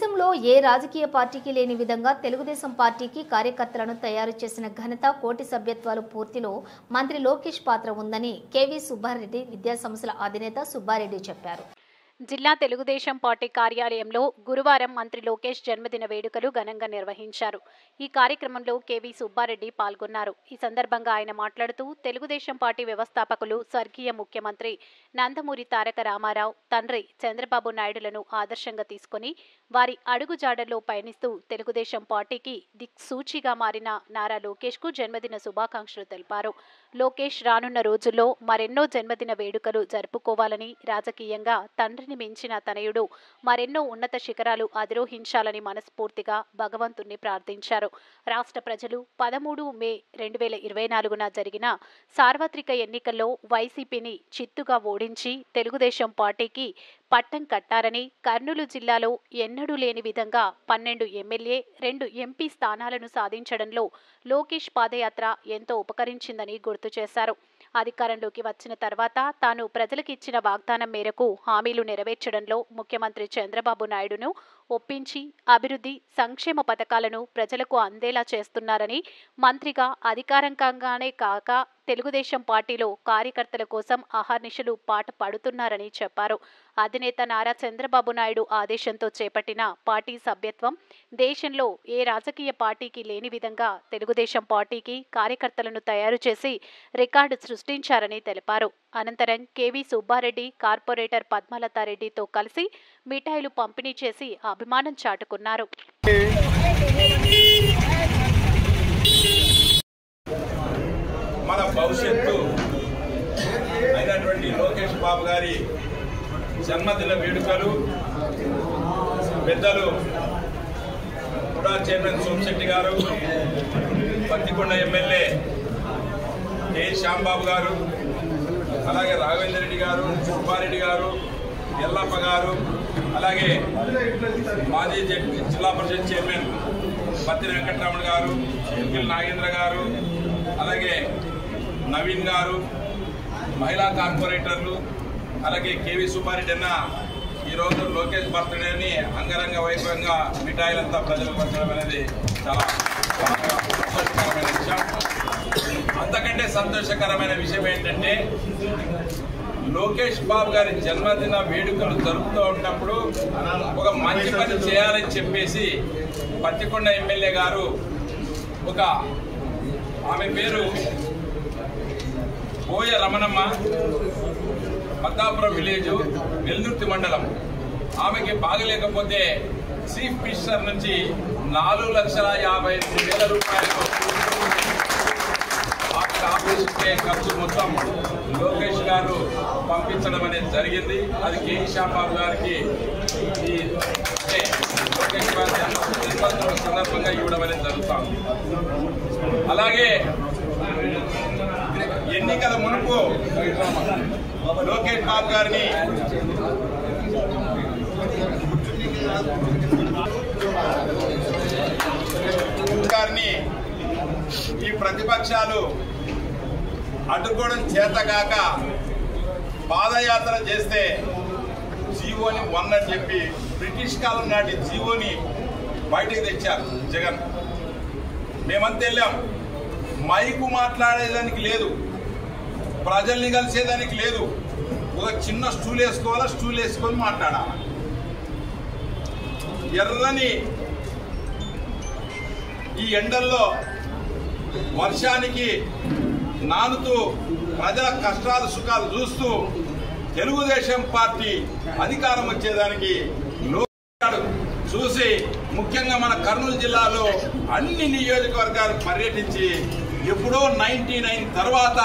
దేశంలో ఏ రాజకీయ పార్టీకి లేని విధంగా తెలుగుదేశం పార్టీకి కార్యకర్తలను తయారు చేసిన ఘనత కోటి సభ్యత్వాలు పూర్తిలో మంత్రి లోకేష్ పాత్ర ఉందని కేవీ సుబ్బారెడ్డి విద్యాసంస్థల అధినేత సుబ్బారెడ్డి చెప్పారు. జిల్లా తెలుగుదేశం పార్టీ కార్యాలయంలో గురువారం మంత్రి లోకేష్ జన్మదిన వేడుకలు ఘనంగా నిర్వహించారు. ఈ కార్యక్రమంలో కేవీ సుబ్బారెడ్డి పాల్గొన్నారు. ఈ సందర్భంగా ఆయన మాట్లాడుతూ తెలుగుదేశం పార్టీ వ్యవస్థాపకులు స్వర్గీయ ముఖ్యమంత్రి నందమూరి తారక రామారావు తండ్రి చంద్రబాబు నాయుడులను ఆదర్శంగా తీసుకుని వారి అడుగుజాడల్లో పయనిస్తూ తెలుగుదేశం పార్టీకి దిక్సూచిగా మారిన నారా లోకేష్కు జన్మదిన శుభాకాంక్షలు తెలిపారు. లోకేష్ రానున్న రోజుల్లో మరెన్నో జన్మదిన వేడుకలు జరుపుకోవాలని, రాజకీయంగా తండ్రిని మించిన తనయుడు మరెన్నో ఉన్నత శిఖరాలు అధిరోహించాలని మనస్ఫూర్తిగా భగవంతుణ్ణి ప్రార్థించారు. రాష్ట్ర ప్రజలు 13 మే 2024 జరిగిన సార్వత్రిక ఎన్నికల్లో వైసీపీని చిత్తుగా ఓడించి తెలుగుదేశం పార్టీకి పట్టం కట్టారని, కర్నూలు జిల్లాలో ఎన్నడూ లేని విధంగా 12 ఎమ్మెల్యే, 2 ఎంపీ స్థానాలను సాధించడంలో లోకేష్ పాదయాత్ర ఎంతో ఉపకరించిందని గుర్తు చేశారు. అధికారంలోకి వచ్చిన తర్వాత తాను ప్రజలకు ఇచ్చిన వాగ్దానం మేరకు హామీలు నెరవేర్చడంలో ముఖ్యమంత్రి చంద్రబాబు నాయుడును ఒప్పించి అభివృద్ధి, సంక్షేమ పథకాలను ప్రజలకు అందేలా చేస్తున్నారని, మంత్రిగా అధికారికంగానే కాక తెలుగుదేశం పార్టీలో కార్యకర్తల కోసం అహర్నిశలు పాట పడుతున్నారని చెప్పారు. అధినేత నారా చంద్రబాబు నాయుడు ఆదేశంతో చేపట్టిన పార్టీ సభ్యత్వం దేశంలో ఏ రాజకీయ పార్టీకి లేని విధంగా తెలుగుదేశం పార్టీకి కార్యకర్తలను తయారు చేసి రికార్డు సృష్టించారని తెలిపారు. అనంతరం కేవీ సుబ్బారెడ్డి కార్పొరేటర్ పద్మలతారెడ్డితో కలిసి మిఠాయిలు పంపిణీ చేసి అభిమానం చాటుకున్నారు. మన భవిష్యత్తు అయినటువంటి లోకేష్ బాబు గారి జన్మదిన వేడుకలు పెద్దలు కూడా చైర్మన్ సోమశెట్టి గారు, పత్తికొండ ఎమ్మెల్యే కే శ్యాంబాబు గారు, అలాగే రాఘవేంద్ర రెడ్డి గారు, సుబ్బారెడ్డి గారు, ఎల్లప్ప గారు, అలాగే మాజీ జిల్లా పరిషత్ చైర్మన్ పత్తి వెంకటరమణ గారు, ఎంపీల్ నాగేంద్ర గారు, అలాగే నవీన్ గారు, మహిళా కార్పొరేటర్లు, అలాగే కేవీ సుబ్బారెడ్డి అన్న ఈరోజు లోకేష్ బర్త్డేని అంగరంగ వైభవంగా మిఠాయిలంతా ప్రజలకు పంచడం అనేది చాలా సంతోషకరమైన విషయం. అంతకంటే సంతోషకరమైన విషయం ఏంటంటే లోకేష్ బాబు గారి జన్మదిన వేడుకలు జరుపుతూ ఉన్నప్పుడు ఒక మంచి పని చేయాలని చెప్పేసి పత్తికొండ ఎమ్మెల్యే గారు, ఒక ఆమె పేరు పోయ రమణమ్మ, మద్దాపురం విలేజ్, వెల్దుర్తి మండలం, ఆమెకి బాగలేకపోతే చీఫ్ మినిస్టర్ నుంచి 4,50,000 రూపాయలు ఆపరేషన్ ఖర్చు మొత్తం లోకేష్ గారు పంపించడం అనేది జరిగింది. అది కే శ్యాంబాబు గారికి ఈ లోకేష్ గారి జన్మదిన సందర్భంగా ఇవ్వడం అనేది జరుగుతాం. అలాగే ఎన్నికల మునుపు లోకేష్ బాబు గారిని ఈ ప్రతిపక్షాలు అడ్డుకోవడం చేతగాక పాదయాత్ర చేస్తే జీవోని 1 అని చెప్పి బ్రిటిష్ కాలం నాటి జీవోని బయటకు తెచ్చారు జగన్. మేమంతా వెళ్ళాం. మైకు మాట్లాడేదానికి లేదు, ప్రజల్ని కలిసేదానికి లేదు. ఒక చిన్న స్టూల్ వేసుకోవాలా, స్టూల్ వేసుకొని మాట్లాడాలి. ఎర్రని ఈ ఎండల్లో వర్షానికి నానుతూ ప్రజల కష్టాలు సుఖాలు చూస్తూ తెలుగుదేశం పార్టీ అధికారం వచ్చేదానికి చూసి ముఖ్యంగా మన కర్నూలు జిల్లాలో అన్ని నియోజకవర్గాలు పర్యటించి ఎప్పుడో 99 తర్వాత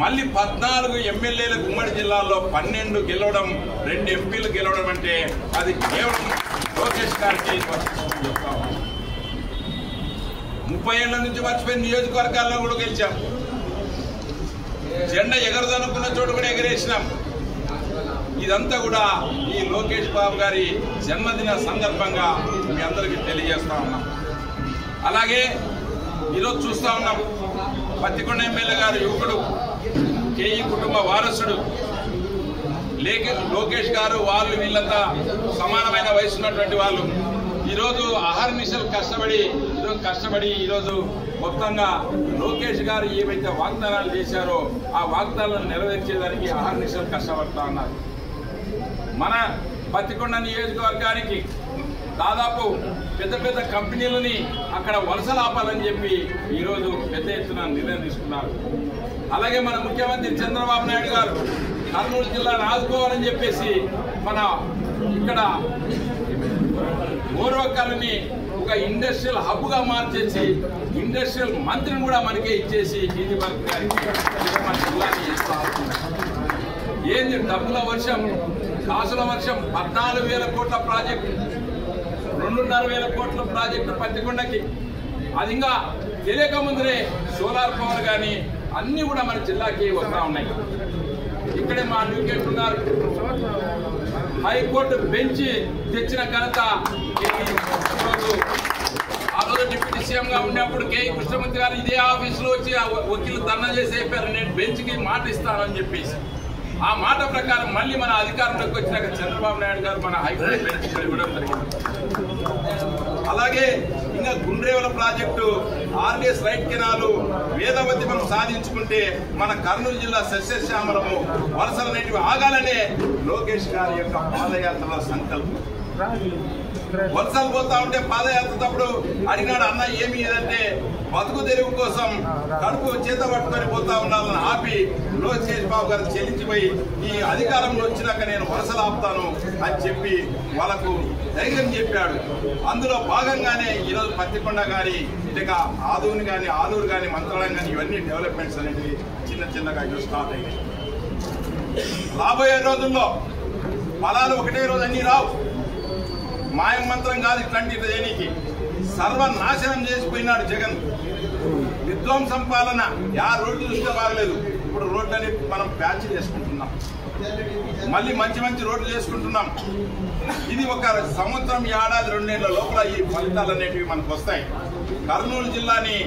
మళ్ళీ 14 ఎమ్మెల్యేలకు ఉమ్మడి జిల్లాలో 12 గెలవడం, 2 ఎంపీలు గెలవడం అంటే అది కేవలం లోకేష్ గారికి 30 ఏళ్ల నుంచి మర్చిపోయిన నియోజకవర్గాల్లో కూడా గెలిచాం. జెండా ఎగరదనుకున్న చోటు కూడా ఎగరేసినాం. ఇదంతా కూడా ఈ లోకేష్ బాబు గారి జన్మదిన సందర్భంగా మీ అందరికీ తెలియజేస్తా ఉన్నాం. అలాగే ఈరోజు చూస్తా ఉన్నాం, పత్తికొండ ఎమ్మెల్యే గారు యువకుడు, కేఈ కుటుంబ వారసుడు లోకేష్ గారు, వాళ్ళు వీళ్ళంతా సమానమైన వయసు ఉన్నటువంటి వాళ్ళు. ఈరోజు అహర్నిశలు కష్టపడి ఈరోజు మొత్తంగా లోకేష్ గారు ఏవైతే వాగ్దానాలు చేశారో ఆ వాగ్దానాలను నెరవేర్చేదానికి అహర్నిశలు కష్టపడతా ఉన్నారు. మన పత్తికొండ నియోజకవర్గానికి దాదాపు పెద్ద పెద్ద కంపెనీలని అక్కడ వలసలు ఆపాలని చెప్పి ఈరోజు పెద్ద ఎత్తున నిర్ణయం తీసుకున్నారు. అలాగే మన ముఖ్యమంత్రి చంద్రబాబు నాయుడు గారు కర్నూలు జిల్లాను ఆదుకోవాలని చెప్పేసి మన ఇక్కడ ఓర్వకల్ని ఒక ఇండస్ట్రియల్ హబ్గా మార్చేసి ఇండస్ట్రియల్ మంత్రిని కూడా మనకే ఇచ్చేసి గీతి వర్క్ గారికి మన జిల్లాని ఏంది డబ్బుల వర్షం, కాసుల వర్షం. 14,000 కోట్ల ప్రాజెక్టు, 2,500 కోట్ల ప్రాజెక్టు పత్తికొండకి. అది ఇంకా తెలియక ముందరే సోలార్ పవర్ కానీ అన్నీ కూడా మన జిల్లాకి వస్తూ ఉన్నాయి. ఇక్కడే మా అడ్వకేట్ ఉన్నారు. హైకోర్టు బెంచ్ తెచ్చిన ఘనత ఆ రోజు డిప్యూటీ సీఎంగా ఉన్నప్పుడు కే కృష్ణమూర్తి గారు ఇదే ఆఫీసులో వచ్చి వకీలు ధర్నా చేసి అయిపోయారు, నేను బెంచ్కి మాట ఇస్తానని చెప్పేసి. ఆ మాట ప్రకారం మళ్ళీ మన అధికారంలోకి వచ్చినాక చంద్రబాబు నాయుడు గారు మన హైకోర్టు బెంచ్ ఇవ్వడం జరిగింది. అలాగే ఇంకా Gundrevula project, RDS right canal, Vedavathi మనం సాధించుకుంటే మన కర్నూలు జిల్లా సస్యశ్యామలము, వలసలనేటివి ఆగాలనే లోకేష్ గారి యొక్క పాదయాత్రల సంకల్పం. వలసలు పోతా ఉంటే పాదయాత్రప్పుడు అడిగినాడు, అన్న ఏమి ఏదంటే బతుకు తెరువు కోసం కడుపు చేత పట్టుకొని పోతా ఉండాలని ఆపి లోకేష్ బాబు గారు చెల్లించిపోయి ఈ అధికారంలో వచ్చినాక నేను వలసలు ఆపుతాను అని చెప్పి వాళ్ళకు ధైర్యం చెప్పాడు. అందులో భాగంగానే ఈరోజు పత్తికొండ కానీ ఇక ఆదూని కానీ ఆలూరు కానీ మంత్రాలయం కానీ ఇవన్నీ డెవలప్మెంట్స్ అనేవి చిన్నగా స్టార్ట్ అయ్యాయి. రాబోయే రోజుల్లో ఫలాలు ఒకటే రోజు అన్ని రావు. మాయం మంత్రం కాదు ఇట్లాంటి దేనికి. సర్వనాశనం చేసిపోయినాడు జగన్. విధ్వంసం పాలన. రోడ్లు చూస్తే బాగలేదు. ఇప్పుడు రోడ్లని మనం ప్యాచ్ చేసుకుంటున్నాం, మళ్ళీ మంచి రోడ్లు చేసుకుంటున్నాం. ఇది ఒక సంవత్సరం, ఏడాది, 2 నెలల లోపల ఈ ఫలితాలు అనేటివి మనకు వస్తాయి. కర్నూలు జిల్లాని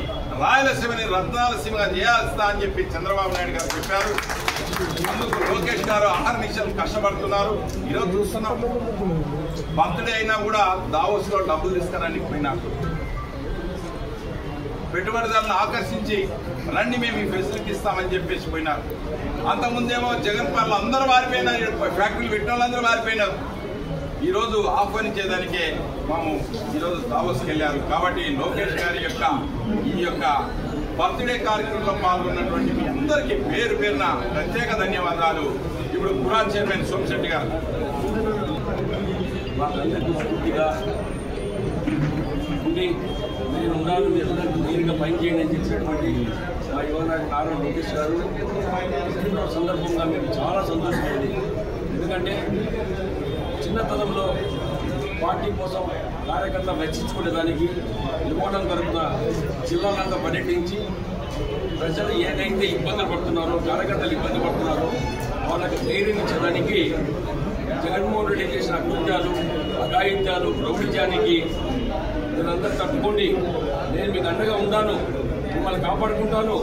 రాయలసీమని రత్నాలసీమగా చేయాల్స్తా అని చెప్పి చంద్రబాబు నాయుడు గారు చెప్పారు. అందుకు లోకేష్ గారు అహర్నిశలు కష్టపడుతున్నారు. ఈరోజు చూస్తున్నాం, బర్త్డే అయినా కూడా దావోస్ లో డబ్బులు తీసుకురానికి పోయినారు. పెట్టుబడిదారులను ఆకర్షించి రండి మేము ఈ ఫెసిలిటీ ఇస్తామని చెప్పేసి పోయినారు. అంతకుముందేమో జగన్ పాలన అందరూ వారిపోయినారు, ఫ్యాక్టరీలు పెట్టిన వాళ్ళందరూ వారిపోయినారు. ఈరోజు ఆహ్వానించేదానికే మేము ఈరోజు దావోస్కి వెళ్ళారు. కాబట్టి లోకేష్ గారి యొక్క ఈ యొక్క బర్త్డే కార్యక్రమంలో పాల్గొన్నటువంటి మీ అందరికీ పేరు పేరున ప్రత్యేక ధన్యవాదాలు. ఇప్పుడు పురా చైర్మన్ సోమశెట్టి గారు. నేను ఉన్నాను, మీరు నేరుగా పనిచేయండి అని చెప్పినటువంటి మా యువనాయకుడు నారా లోకేష్ గారు సందర్భంగా మేము చాలా సంతోషమైంది. ఎందుకంటే చిన్నతనంలో పార్టీ కోసం కార్యకర్తలు రక్షించుకునేదానికి ఇవ్వడం తరపున జిల్లాలంతా పర్యటించి ప్రజలు ఏదైతే ఇబ్బందులు పడుతున్నారో, కార్యకర్తలు ఇబ్బంది పడుతున్నారో వాళ్ళకి ధైర్యం ఇచ్చేదానికి జగన్మోహన్ రెడ్డి చేసిన అకృత్యాలు, అఘాయిత్యాలు, రౌడిత్యానికి మీరందరూ తట్టుకోండి, నేను మీకు అండగా ఉన్నాను, మిమ్మల్ని కాపాడుకుంటాను,